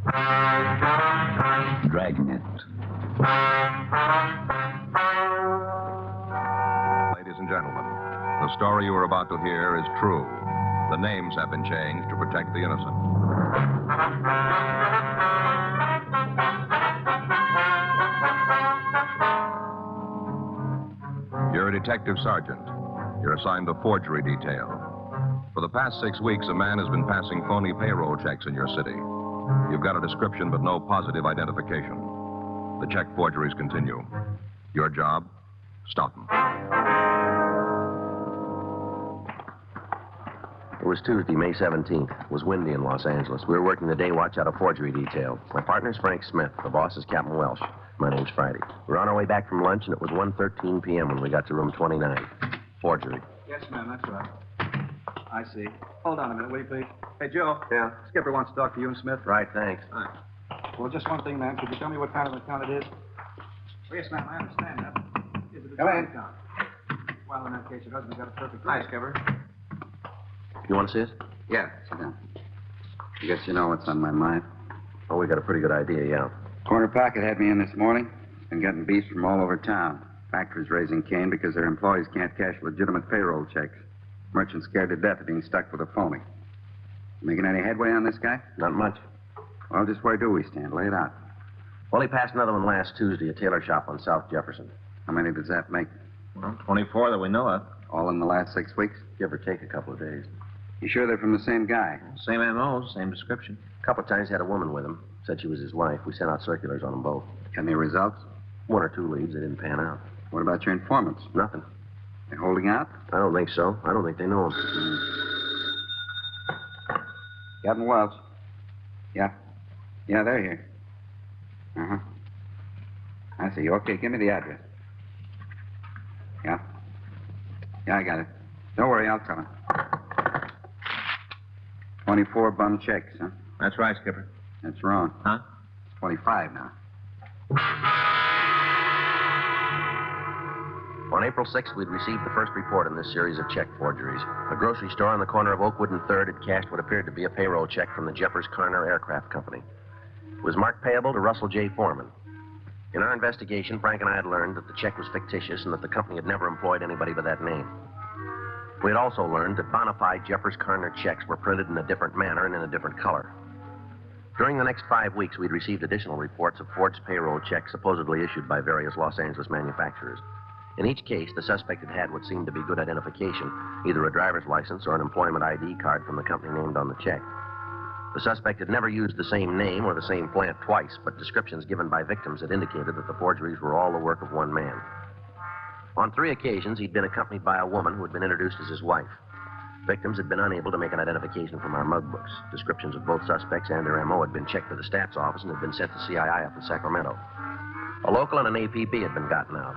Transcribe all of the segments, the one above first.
Dragnet. Ladies and gentlemen, the story you are about to hear is true. The names have been changed to protect the innocent. You're a detective sergeant. You're assigned the forgery detail. For the past 6 weeks, a man has been passing phony payroll checks in your city. You've got a description, but no positive identification. The check forgeries continue. Your job? Stop them. It was Tuesday, May 17th. It was windy in Los Angeles. We were working the day watch out of forgery detail. My partner's Frank Smith. The boss is Captain Welsh. My name's Friday. We were on our way back from lunch, and it was 1:13 p.m. when we got to room 29. Forgery. Yes, ma'am, that's right. I see. Hold on a minute, will you, please? Hey, Joe. Yeah? Skipper wants to talk to you and Smith. Right, thanks. All right. Well, just one thing, ma'am. Could you tell me what kind of account it is? Oh, yes, ma'am, I understand that. Is it a joint account? Well, in that case, your husband's got a perfect right. Hi, Skipper. You want to see it? Yeah, sit down. I guess you know what's on my mind. Oh, we got a pretty good idea, yeah. Corner Pocket had me in this morning. Been getting beefs from all over town. Factories raising Cain because their employees can't cash legitimate payroll checks. Merchants scared to death of being stuck with a phony. Making any headway on this guy? Not much. Well, just where do we stand? Lay it out. Well, he passed another one last Tuesday, a tailor shop on South Jefferson. How many does that make? Well, 24 that we know of. All in the last 6 weeks? Give or take a couple of days. You sure they're from the same guy? Same M.O., same description. A couple of times he had a woman with him. Said she was his wife. We sent out circulars on them both. Any results? 1 or 2 leads. They didn't pan out. What about your informants? Nothing. They holding out? I don't think so. I don't think they know him. Captain Welch. Yeah. Yeah, they're here. Uh-huh. I see. Okay, give me the address. Yeah. Yeah, I got it. Don't worry, I'll tell him. 24 bum checks, huh? That's right, Skipper. That's wrong. Huh? It's 25 now. On April 6th, we'd received the first report in this series of check forgeries. A grocery store on the corner of Oakwood and 3rd had cashed what appeared to be a payroll check from the Jeffers Carner Aircraft Company. It was marked payable to Russell J. Foreman. In our investigation, Frank and I had learned that the check was fictitious and that the company had never employed anybody by that name. We had also learned that bona fide Jeffers Carner checks were printed in a different manner and in a different color. During the next 5 weeks, we'd received additional reports of forged payroll checks supposedly issued by various Los Angeles manufacturers. In each case, the suspect had what seemed to be good identification, either a driver's license or an employment ID card from the company named on the check. The suspect had never used the same name or the same plant twice, but descriptions given by victims had indicated that the forgeries were all the work of one man. On 3 occasions, he'd been accompanied by a woman who had been introduced as his wife. Victims had been unable to make an identification from our mug books. Descriptions of both suspects and their M.O. had been checked to the stats office and had been sent to CII up in Sacramento. A local and an APB had been gotten out.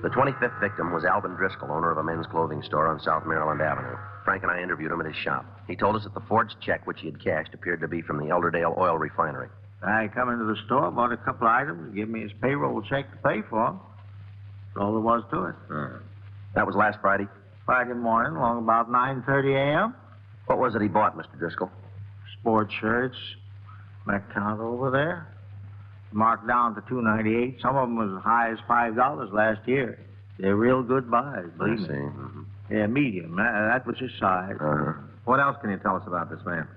The 25th victim was Alvin Driscoll, owner of a men's clothing store on South Maryland Avenue. Frank and I interviewed him at his shop. He told us that the forged check which he had cashed appeared to be from the Elderdale Oil Refinery. I come into the store, bought a couple of items, give me his payroll check to pay for them. That's all there was to it. That was last Friday? Friday morning, along about 9:30 a.m. What was it he bought, Mr. Driscoll? Sports shirts, my count over there. Marked down to $2.98. Some of them was as high as $5 last year. They're real good buys, believe me. Mm-hmm. Yeah, medium. That was his size. Uh-huh. What else can you tell us about this man?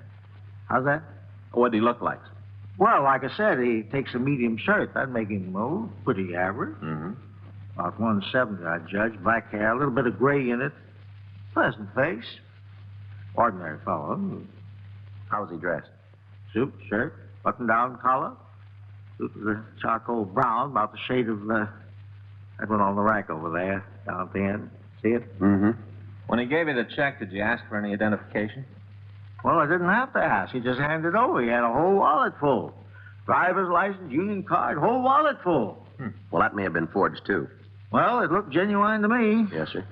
How's that? What did he look like? Well, like I said, he takes a medium shirt. That'd make him, pretty average. Mm-hmm. About 170, I judge. Black hair, a little bit of gray in it. Pleasant face. Ordinary fellow. How was he dressed? Suit, shirt, button-down collar. Suit was a charcoal brown, about the shade of that one on the rack over there, down at the end. See it? Mm-hmm. When he gave you the check, did you ask for any identification? Well, I didn't have to ask. He just handed it over. He had a whole wallet full. Driver's license, union card, whole wallet full. Well, that may have been forged, too. Well, it looked genuine to me. Yes, sir.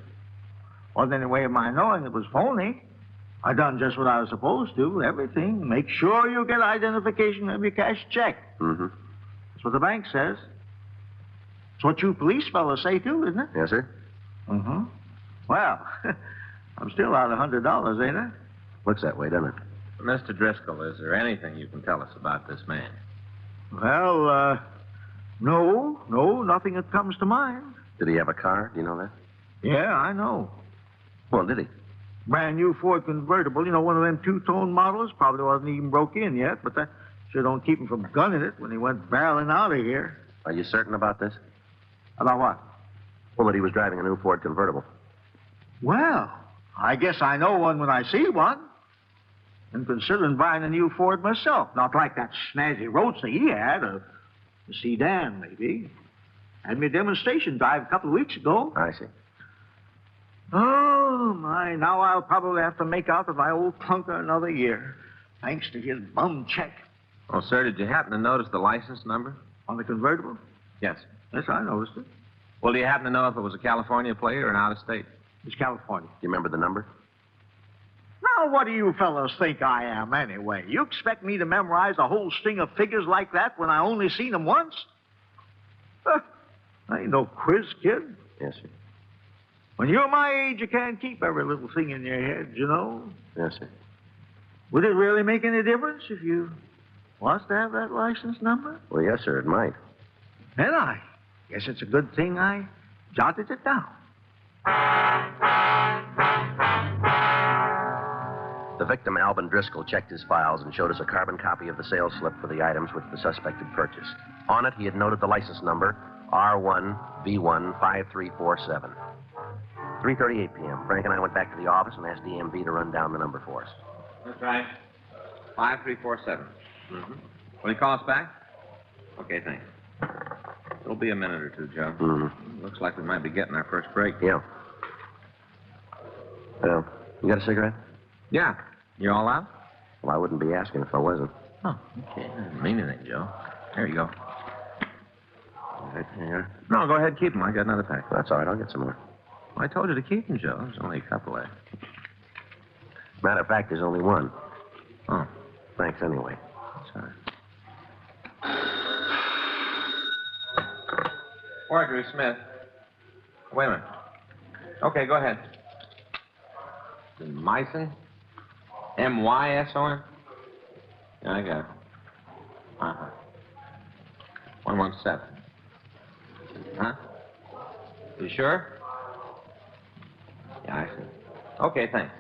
Wasn't any way of my knowing it was phony. I done just what I was supposed to, everything. Make sure you get identification of your cash check. Mm-hmm. That's what the bank says. It's what you police fellows say, too, isn't it? Yes, sir. Mm-hmm. Well, I'm still out $100, ain't I? Looks that way, doesn't it? Mr. Driscoll, is there anything you can tell us about this man? Well, no, nothing that comes to mind. Did he have a car? Do you know that? Yeah, I know. Well, did he? Brand new Ford convertible, one of them two-tone models. Probably wasn't even broke in yet, but that sure don't keep him from gunning it when he went barreling out of here. Are you certain about this? About what? Well, that he was driving a new Ford convertible. Well, I guess I know one when I see one. And considering buying a new Ford myself. Not like that snazzy roadster he had, a sedan, maybe. Had me a demonstration drive a couple of weeks ago. I see. Oh, my. Now I'll probably have to make out with my old clunker another year. Thanks to his bum check. Oh, sir, did you happen to notice the license number? On the convertible? Yes. Yes, I noticed it. Well, do you happen to know if it was a California plate or an out-of-state? It's California. Do you remember the number? Now, what do you fellows think I am, anyway? You expect me to memorize a whole string of figures like that when I only seen them once? I ain't no quiz kid. Yes, sir. When you're my age, you can't keep every little thing in your head, Yes, sir. Would it really make any difference if you was to have that license number? Well, yes, sir, it might. Then I guess it's a good thing I jotted it down. The victim, Alvin Driscoll, checked his files and showed us a carbon copy of the sales slip for the items which the suspect had purchased. On it, he had noted the license number, R1V15347. 3:38 p.m. Frank and I went back to the office and asked DMV to run down the number for us. That's right. 5347. Mm-hmm. Will you call us back? Okay, thanks. It'll be a minute or two, Joe. Mm-hmm. Looks like we might be getting our first break. Yeah. Well, you got a cigarette? Yeah. You all out? Well, I wouldn't be asking if I wasn't. Oh, okay. That doesn't mean anything, Joe. There you go. Right here. No, go ahead, keep them. I got another pack. That's all right. I'll get some more. Well, I told you to keep them, Joe. There's only a couple left. Matter of fact, there's only one. Oh, Thanks anyway. sorry. Marjorie Smith. Wait a minute. Okay, go ahead. Myson? M-Y-S-O-N? Yeah, I got it. Uh-huh. 117. Huh? You sure? Yeah, I see. Okay, thanks.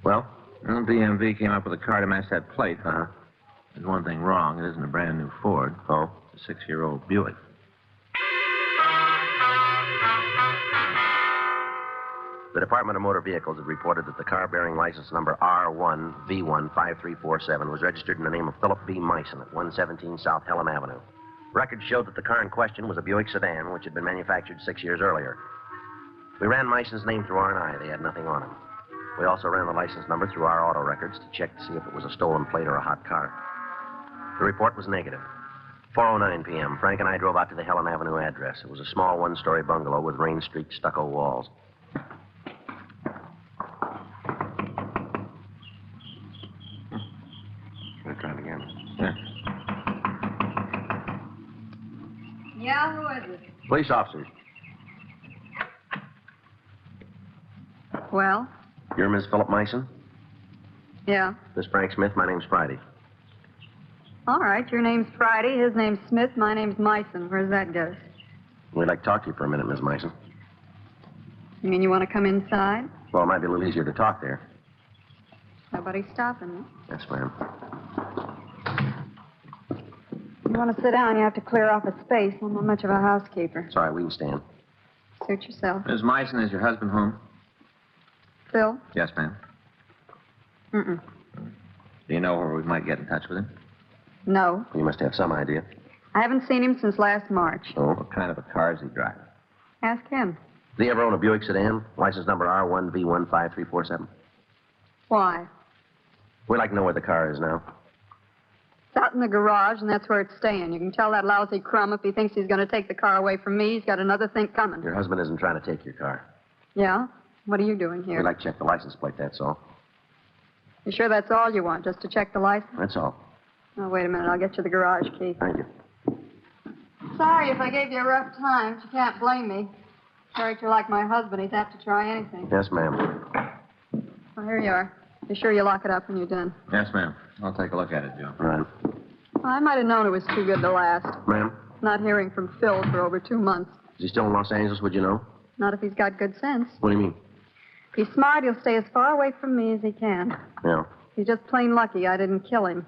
Well, DMV came up with a car to match that plate. Uh-huh. There's one thing wrong. It isn't a brand new Ford. Oh? It's a 6-year-old Buick. The Department of Motor Vehicles had reported that the car bearing license number R1V15347 was registered in the name of Philip B. Myson at 117 South Helen Avenue. Records showed that the car in question was a Buick sedan, which had been manufactured 6 years earlier. We ran Myson's name through R&I. They had nothing on him. We also ran the license number through our auto records to check to see if it was a stolen plate or a hot car. The report was negative. 4:09 p.m., Frank and I drove out to the Helen Avenue address. It was a small one-story bungalow with rain-streaked stucco walls. I'll try it again. Yeah. Yeah, who is it? Police officers. Well, You're Miss Philip Myson? yeah. Miss Frank Smith, my name's Friday. All right, your name's Friday, his name's Smith, my name's Myson. Where's that get us? We'd like to talk to you for a minute, Miss Myson. You mean you want to come inside? Well, it might be a little easier to talk there. Nobody's stopping me. Yes, ma'am. You want to sit down, you have to clear off a space. I'm not much of a housekeeper. Sorry, we can stand. Suit yourself. Miss Myson, is your husband home? Phil? Yes, ma'am. Mm-mm. Do you know where we might get in touch with him? No. You must have some idea. I haven't seen him since last March. Oh? What kind of a car is he driving? Ask him. Did he ever own a Buick sedan? License number R1V15347. Why? We'd like to know where the car is now. It's out in the garage, and that's where it's staying. You can tell that lousy crumb if he thinks he's going to take the car away from me. He's got another think coming. Your husband isn't trying to take your car. Yeah? What are you doing here? We'd like to check the license plate, that's all. You sure that's all you want, just to check the license? That's all. Oh, wait a minute. I'll get you the garage key. Thank you. Sorry if I gave you a rough time. You can't blame me. Sorry you're like my husband. He's apt to try anything. Yes, ma'am. Well, here you are. Be sure you lock it up when you're done. Yes, ma'am. I'll take a look at it, Joe. Right. Well, I might have known it was too good to last. Ma'am, Not hearing from Phil for over 2 months. is he still in Los Angeles, would you know? Not if he's got good sense. What do you mean? If he's smart, he'll stay as far away from me as he can. Yeah. He's just plain lucky I didn't kill him.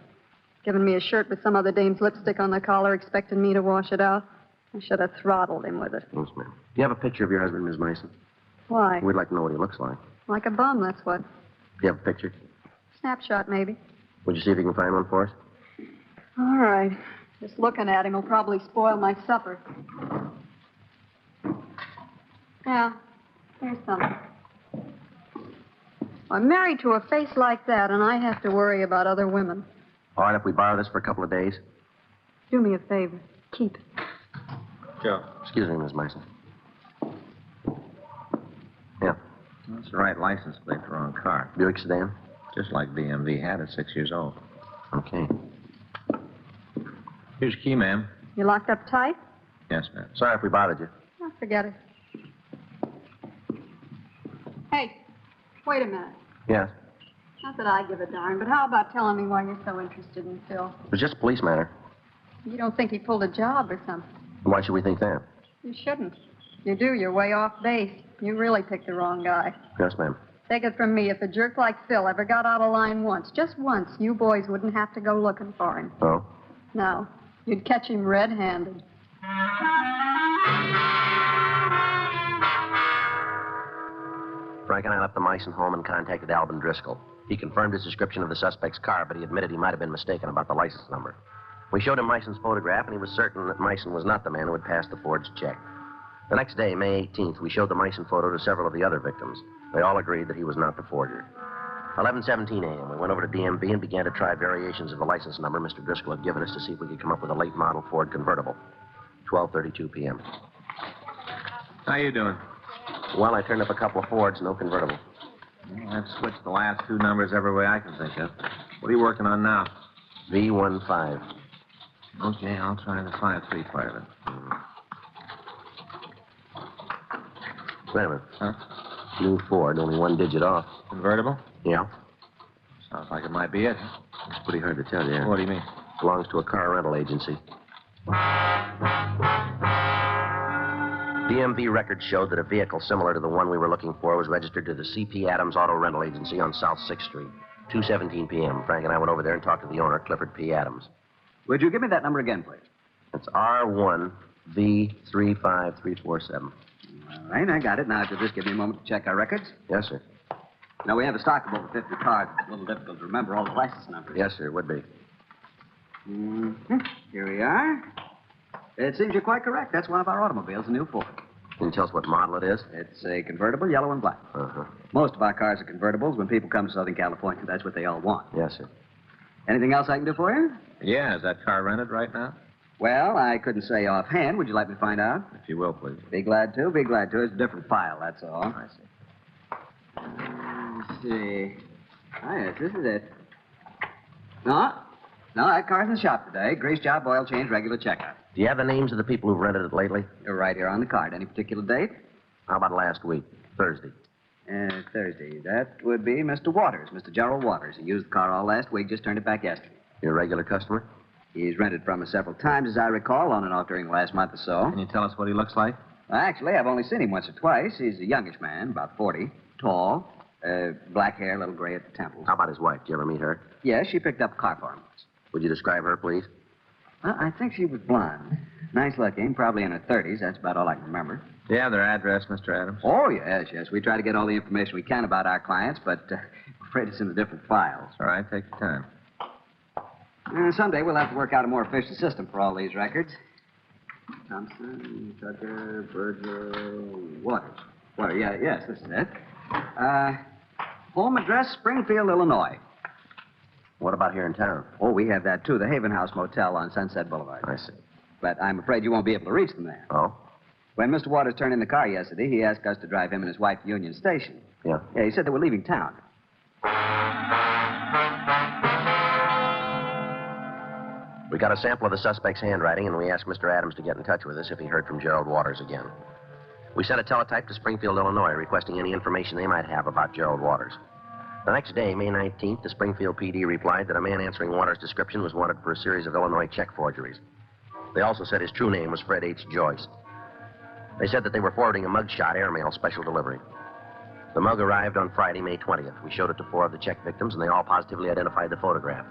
Given me a shirt with some other dame's lipstick on the collar, expecting me to wash it out. I should have throttled him with it. Yes, ma'am. Do you have a picture of your husband, Miss Mason? Why? We'd like to know what he looks like. Like a bum, that's what. Do you have a picture? Snapshot, maybe. Would you see if you can find one for us? All right. Just looking at him will probably spoil my supper. Yeah, here's something. I'm married to a face like that, and I have to worry about other women. All right, if we borrow this for a couple of days. Do me a favor. Keep it. Joe. Excuse me, Miss Mason. Yeah. That's the right license plate for wrong car. Buick sedan? Just like BMV had at 6 years old. Okay. Here's your key, ma'am. You locked up tight? Yes, ma'am. Sorry if we bothered you. Oh, forget it. Hey, wait a minute. Yes. Not that I give a darn, but how about telling me why you're so interested in Phil? It was just a police matter. You don't think he pulled a job or something? Why should we think that? You shouldn't. You do, you're way off base. You really picked the wrong guy. Yes, ma'am. Take it from me, if a jerk like Phil ever got out of line once, just once, you boys wouldn't have to go looking for him. Oh? No, you'd catch him red-handed. Frank and I left the Meissen home and contacted Alvin Driscoll. He confirmed his description of the suspect's car, but he admitted he might have been mistaken about the license number. We showed him Meissen's photograph, and he was certain that Meissen was not the man who had passed the forged check. The next day, May 18th, we showed the Meissen photo to several of the other victims. They all agreed that he was not the forger. 11:17 a.m., we went over to DMV and began to try variations of the license number Mr. Driscoll had given us to see if we could come up with a late model Ford convertible. 12:32 p.m. How you doing? Well, I turned up a couple of Fords, no convertible. Well, I've switched the last 2 numbers every way I can think of. What are you working on now? V15. Okay, I'll try the 5-3 part of it. Wait a minute. Huh? New Ford, only 1 digit off. Convertible? Yeah? Sounds like it might be it. It's pretty hard to tell you. What do you mean? Belongs to a car rental agency. DMV records showed that a vehicle similar to the one we were looking for was registered to the C.P. Adams Auto Rental Agency on South 6th Street. 2:17 p.m. Frank and I went over there and talked to the owner, Clifford P. Adams. Would you give me that number again, please? It's R1V35347. All right, I got it. Now, if you'll just give me a moment to check our records. Yes, sir. Now, we have a stock of over 50 cars. It's a little difficult to remember all the license numbers. Yes, sir, it would be. Mm-hmm. Here we are. It seems you're quite correct. That's one of our automobiles, a new Ford. Can you tell us what model it is? It's a convertible, yellow and black. Uh-huh. Most of our cars are convertibles. When people come to Southern California, that's what they all want. Yes, sir. Anything else I can do for you? Yeah, is that car rented right now? Well, I couldn't say offhand. Would you like me to find out? If you will, please. Be glad to. Be glad to. It's a different file, that's all. I see. Let's see. Ah, yes, this is it. No, that car's in the shop today. Grease job, oil change, regular checkup. Do you have the names of the people who've rented it lately? You're right here on the card. Any particular date? How about last week? Thursday. Thursday. That would be Mr. Waters, Mr. Gerald Waters. He used the car all last week, just turned it back yesterday. You're a regular customer? He's rented from us several times, as I recall, on and off during the last month or so. Can you tell us what he looks like? Actually, I've only seen him once or twice. He's a youngish man, about 40, tall, black hair, a little gray at the temples. How about his wife? Did you ever meet her? Yes, she picked up a car for him. Would you describe her, please? Well, I think she was blonde. Nice looking, probably in her 30s. That's about all I can remember. Do you have their address, Mr. Adams? Oh, yes. We try to get all the information we can about our clients, but I'm afraid it's in the different files. All right, take your time. Someday we'll have to work out a more efficient system for all these records. Thompson, Tucker, Berger, Waters. Yes, this is it. Home address, Springfield, Illinois. What about here in town? Oh, we have that, too. The Haven House Motel on Sunset Boulevard. I see. But I'm afraid you won't be able to reach them there. Oh? When Mr. Waters turned in the car yesterday, he asked us to drive him and his wife to Union Station. Yeah. Yeah, he said they were leaving town. We got a sample of the suspect's handwriting, and we asked Mr. Adams to get in touch with us if he heard from Gerald Waters again. We sent a teletype to Springfield, Illinois, requesting any information they might have about Gerald Waters. The next day, May 19th, the Springfield PD replied that a man answering Waters' description was wanted for a series of Illinois check forgeries. They also said his true name was Fred H. Joyce. They said that they were forwarding a mugshot airmail special delivery. The mug arrived on Friday, May 20th. We showed it to 4 of the check victims, and they all positively identified the photograph.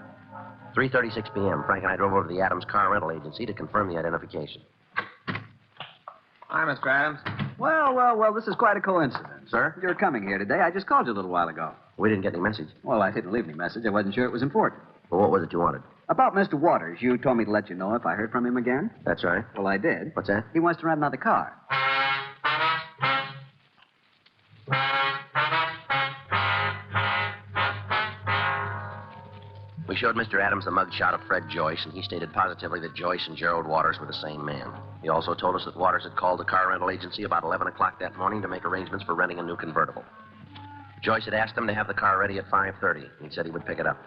3:36 p.m., Frank and I drove over to the Adams Car Rental Agency to confirm the identification. Hi, Mr. Adams. Well, this is quite a coincidence. Sir? You're coming here today. I just called you a little while ago. We didn't get any message. Well, I didn't leave any message. I wasn't sure it was important. Well, what was it you wanted? About Mr. Waters, you told me to let you know if I heard from him again. That's right. Well, I did. What's that? He wants to rent another car. We showed Mr. Adams the mugshot of Fred Joyce, and he stated positively that Joyce and Gerald Waters were the same man. He also told us that Waters had called the car rental agency about 11 o'clock that morning to make arrangements for renting a new convertible. Joyce had asked him to have the car ready at 5:30, and he said he would pick it up.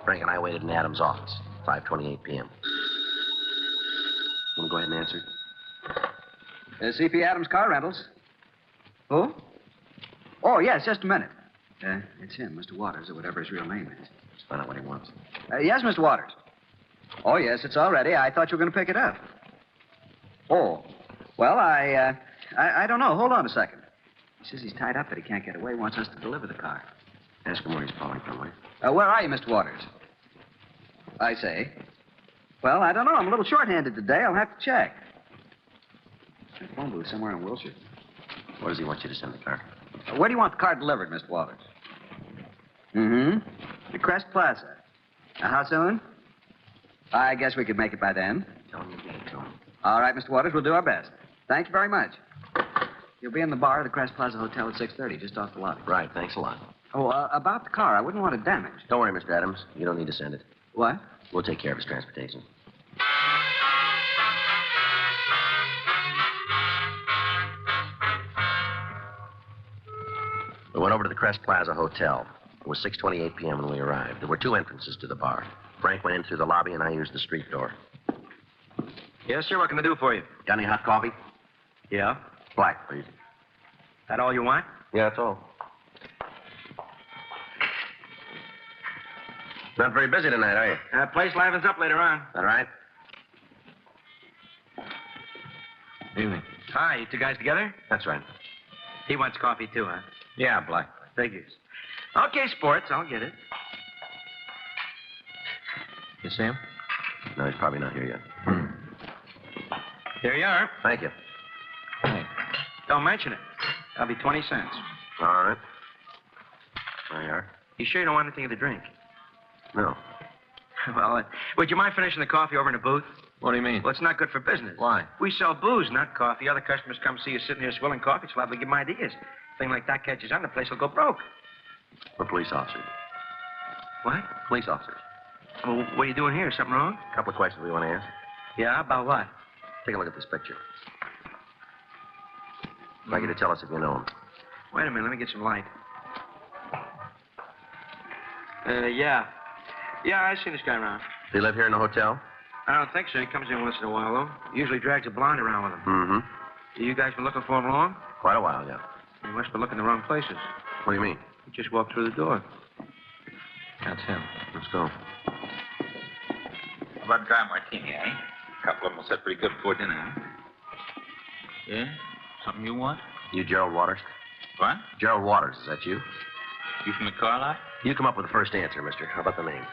Frank and I waited in Adams' office, 5:28 p.m. Want to go ahead and answer? C.P. Adams Car Rentals. Who? Oh, yes, just a minute. It's him, Mr. Waters, or whatever his real name is. Let's find out what he wants. Yes, Mr. Waters. Oh, yes, it's all ready. I thought you were going to pick it up. Oh, well, I don't know. Hold on a second. He says he's tied up, but he can't get away. He wants us to deliver the car. Ask him where he's calling from, will you? Where are you, Mr. Waters? I say. Well, I don't know. I'm a little short-handed today. I'll have to check. The phone booth somewhere in Wilshire. Where does he want you to send the car? Where do you want the car delivered, Mr. Waters? Mm-hmm. The Crest Plaza. How soon? I guess we could make it by then. Tell him you gave it to him. All right, Mr. Waters, we'll do our best. Thank you very much. You'll be in the bar of the Crest Plaza Hotel at 6:30, just off the lobby. Right, thanks a lot. Oh, about the car. I wouldn't want it damaged. Don't worry, Mr. Adams. You don't need to send it. What? We'll take care of his transportation. We went over to the Crest Plaza Hotel. It was 6:28 p.m. when we arrived. There were 2 entrances to the bar. Frank went in through the lobby, and I used the street door. Yes, sir. What can I do for you? Got any hot coffee? Yeah. Black, please. That all you want? Yeah, that's all. Not very busy tonight, are you? Place livens up later on. All right. Evening. Hi, you 2 guys together? That's right. He wants coffee too, huh? Yeah, Black. Figures. Okay, sports. I'll get it. You see him? No, he's probably not here yet. Here you are. Thank you. Hey, don't mention it. That'll be 20 cents. All right. There you are. You sure you don't want anything to drink? No. Well, would you mind finishing the coffee over in the booth? What do you mean? Well, it's not good for business. Why? We sell booze, not coffee. Other customers come see you sitting here swilling coffee, so I'll have to give them ideas. Thing like that catches on, the place will go broke. We're police officers. What? Police officers. Well, what are you doing here? Something wrong? A couple of questions we want to ask. Yeah, about what? Take a look at this picture. I'd like you to tell us if you know him. Wait a minute, let me get some light. Yeah. Yeah, I've seen this guy around. Does he live here in the hotel? I don't think so. He comes in once in a while, though. Usually drags a blonde around with him. Mm-hmm. You guys been looking for him long? Quite a while, yeah. You must be looking in the wrong places. What do you mean? He just walked through the door. That's him. Let's go. How about dry martini, eh? A couple of them will set pretty good before dinner, huh? Yeah? Something you want? You Gerald Waters? What? Gerald Waters, is that you? You from the car lot? You come up with the first answer, mister. How about the name?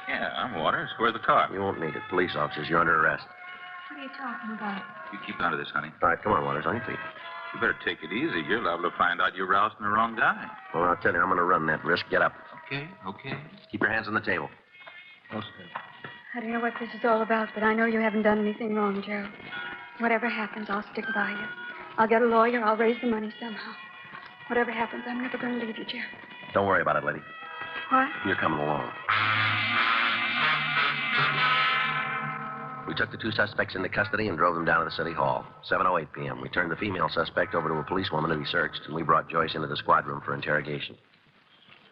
Yeah, I'm Waters. Where's the car? You won't need it. Police officers, you're under arrest. What are you talking about? You keep out of this, honey. All right, come on, Waters, on your feet. You better take it easy. You're liable to find out you're rousing the wrong guy. Well, I'll tell you, I'm going to run that risk. Get up. Okay, okay. Keep your hands on the table. I don't know what this is all about, but I know you haven't done anything wrong, Gerald. Whatever happens, I'll stick by you. I'll get a lawyer. I'll raise the money somehow. Whatever happens, I'm never going to leave you, Gerald. Don't worry about it, lady. What? You're coming along. We took the 2 suspects into custody and drove them down to the city hall. 7:08 p.m. We turned the female suspect over to a policewoman to be searched, and we brought Joyce into the squad room for interrogation.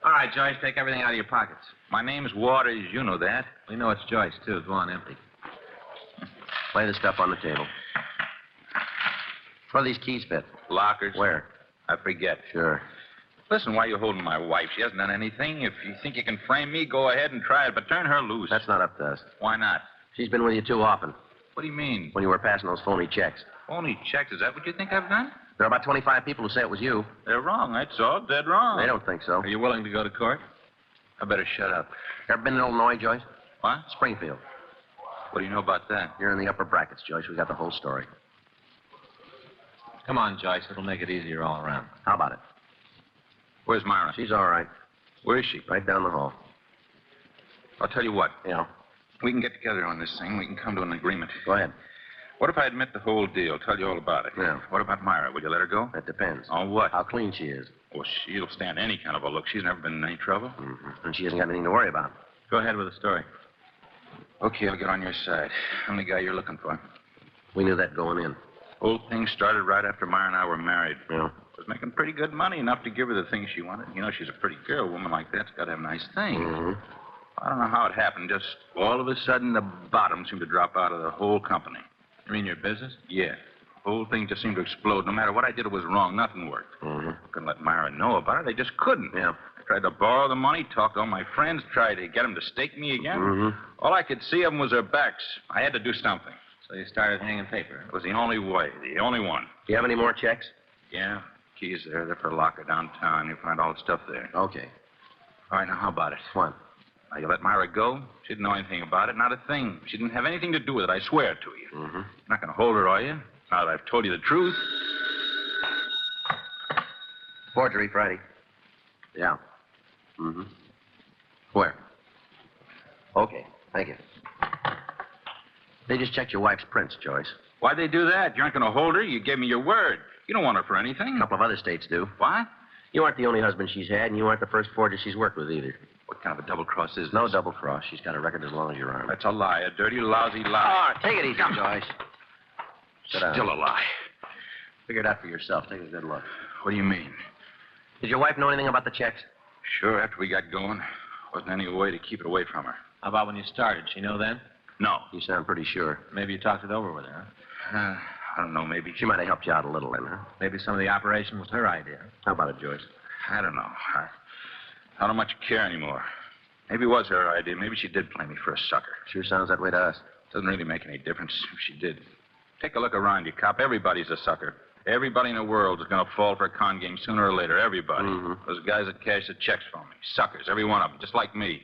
All right, Joyce, take everything out of your pockets. My name's Waters. You know that. We know it's Joyce, too. Go on, empty. Lay the stuff on the table. Where do these keys fit? Lockers. Where? I forget. Sure. Listen, why are you holding my wife? She hasn't done anything. If you think you can frame me, go ahead and try it, but turn her loose. That's not up to us. Why not? She's been with you too often What do you mean? when you were passing those phony checks. Phony checks, is that what you think I've done? There are about 25 people who say it was you. They're wrong, that's all. Dead wrong. They don't think so. Are you willing to go to court? I better shut up. Ever been in Illinois, Joyce? What? Springfield. What do you know about that? You're in the upper brackets, Joyce. We got the whole story. Come on, Joyce. It'll make it easier all around. How about it? Where's Myra? She's all right. Where is she? Right down the hall. I'll tell you what. Yeah. We can get together on this thing. We can come to an agreement. Go ahead. What if I admit the whole deal? Tell you all about it. Yeah. What about Myra? Will you let her go? That depends. On what? How clean she is. Well, she'll stand any kind of a look. She's never been in any trouble. Mm-hmm. And she hasn't got anything to worry about. Go ahead with the story. Okay, I'll get on your side. I'm the guy you're looking for. We knew that going in. Whole thing started right after Myra and I were married. Yeah. Was making pretty good money, enough to give her the things she wanted. You know, she's a pretty girl. A woman like that's got to have nice things. Mm-hmm. I don't know how it happened. Just all of a sudden, the bottom seemed to drop out of the whole company. You mean your business? Yeah. The whole thing just seemed to explode. No matter what I did, it was wrong. Nothing worked. Mm-hmm. Couldn't let Myra know about it. They just couldn't. Yeah. I tried to borrow the money, talked to all my friends, tried to get them to stake me again. Mm-hmm. All I could see of them was their backs. I had to do something. So you started hanging paper. It was the only way, the only one. Do you have any more checks? Yeah, keys there. They're for a locker downtown. You'll find all the stuff there. Okay. All right, now how about it? What? Now, you let Myra go? She didn't know anything about it, not a thing. She didn't have anything to do with it, I swear to you. Mm-hmm. You're not going to hold her, are you? Now that I've told you the truth. Forgery, Friday. Yeah. Mm-hmm. Where? Okay, thank you. They just checked your wife's prints, Joyce. Why'd they do that? You aren't going to hold her. You gave me your word. You don't want her for anything. A couple of other states do. What? You aren't the only husband she's had, and you aren't the first forger she's worked with either. What kind of a double cross is this? No double cross. She's got a record as long as your arm. That's a lie, a dirty, lousy lie. Oh, take it easy, Joyce. Sit down. Still a lie. Figure it out for yourself. Take a good look. What do you mean? Did your wife know anything about the checks? Sure, after we got going, wasn't any way to keep it away from her. How about when you started? She know then? No. You sound pretty sure. Maybe you talked it over with her, huh? I don't know, maybe. She might have helped you out a little then, huh? Maybe some of the operation was her idea. How about it, Joyce? I don't know. I don't much care anymore. Maybe it was her idea. Maybe she did play me for a sucker. Sure sounds that way to us. Doesn't really make any difference if she did. Take a look around you, cop. Everybody's a sucker. Everybody in the world is going to fall for a con game sooner or later. Everybody. Mm-hmm. Those guys that cash the checks for me. Suckers, every one of them, just like me.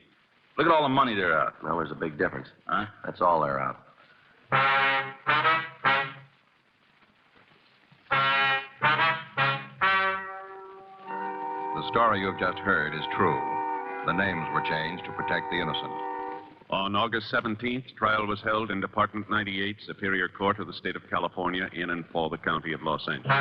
Look at all the money they're out. Well, there's a big difference. Huh? That's all they're out. The story you've just heard is true. The names were changed to protect the innocent. On August 17th, trial was held in Department 98, Superior Court of the State of California, in and for the County of Los Angeles.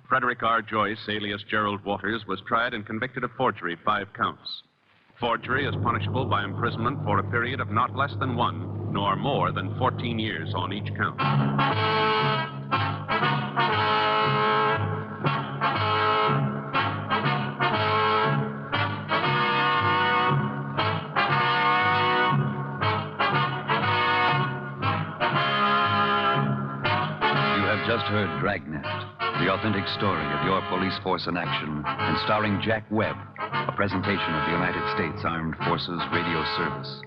Frederick R. Joyce, alias Gerald Waters, was tried and convicted of forgery, 5 counts. Forgery is punishable by imprisonment for a period of not less than 1, nor more than 14 years on each count. Just heard Dragnet, the authentic story of your police force in action, and starring Jack Webb, a presentation of the United States Armed Forces Radio Service.